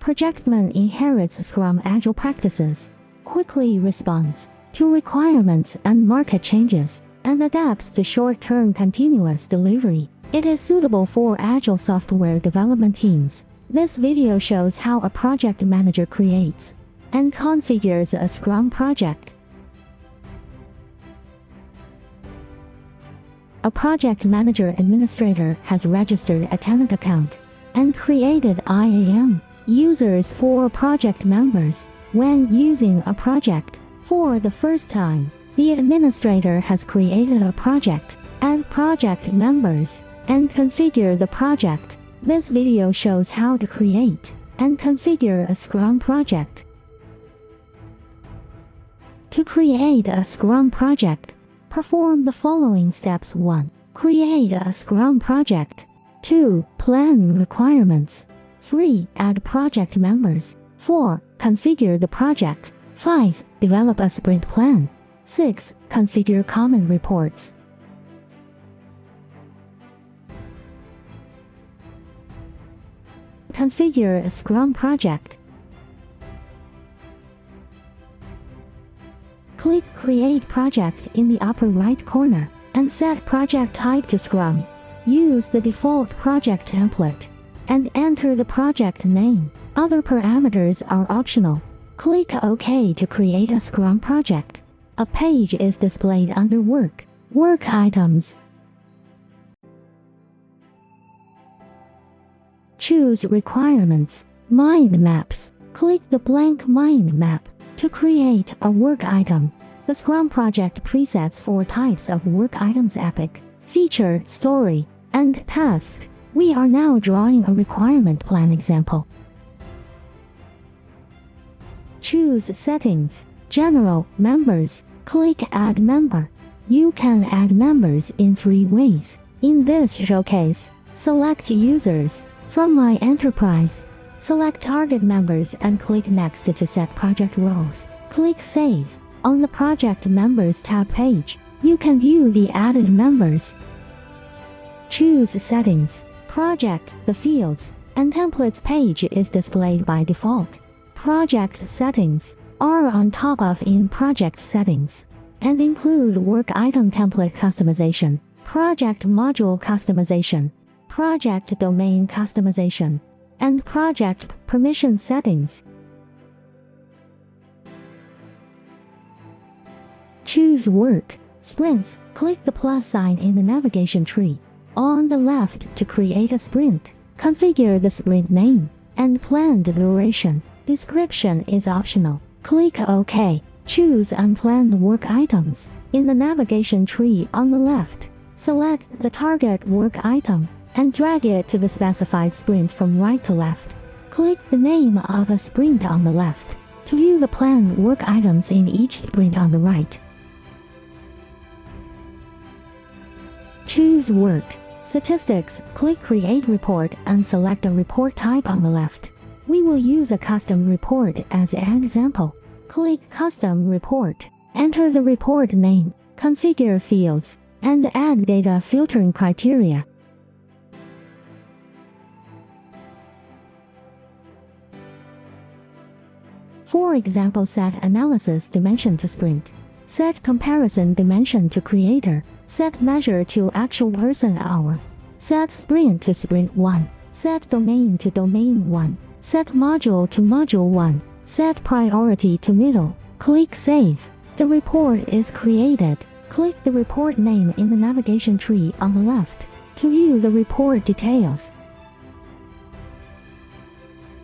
Projectman inherits Scrum Agile practices, quickly responds to requirements and market changes, and adapts to short-term continuous delivery. It is suitable for Agile software development teams. This video shows how a project manager creates and configures a Scrum project. A project manager administrator has registered a tenant account and created IAM users for project members. When using a project for the first time, the administrator has created a project, add project members, and configure the project. This video shows how to create and configure a Scrum project. To create a Scrum project, perform the following steps. 1. Create a Scrum project. 2. Plan requirements. 3. Add project members. 4. Configure the project. 5. Develop a sprint plan. 6. Configure common reports. Configure a Scrum project. Click Create Project in the upper right corner and set project type to Scrum. Use the default project template and enter the project name. Other parameters are optional. Click OK to create a Scrum project. A page is displayed under Work items. Choose Requirements, Mind Maps. Click the blank mind map to create a work item. The Scrum project presets 4 types of work items: Epic, Feature, Story, and Task. We are now drawing a requirement plan example. Choose Settings, General, Members. Click Add Member. You can add members in 3 ways. In this showcase, select Users from My Enterprise. Select Target Members and click Next to set project roles. Click Save. On the Project Members tab page, you can view the added members. Choose Settings, Project. The Fields and Templates page is displayed by default. Project settings are on top of in Project Settings and include work item template customization, project module customization, project domain customization, and project permission settings. Choose Work Sprints. Click the plus sign in the navigation tree on the left to create a sprint. Configure the sprint name and planned duration. Description is optional. Click OK. Choose Unplanned Work Items. In the navigation tree on the left, select the target work item and drag it to the specified sprint from right to left. Click the name of a sprint on the left to view the planned work items in each sprint on the right. Choose Work Statistics. Click Create Report and select a report type on the left. We will use a custom report as an example. Click Custom Report. Enter the report name, configure fields, and add data filtering criteria. For example, set analysis dimension to sprint. Set comparison dimension to creator. Set measure to actual person hour. Set sprint to sprint 1. Set domain to domain 1. Set module to module 1. Set priority to middle. Click Save. The report is created. Click the report name in the navigation tree on the left to view the report details.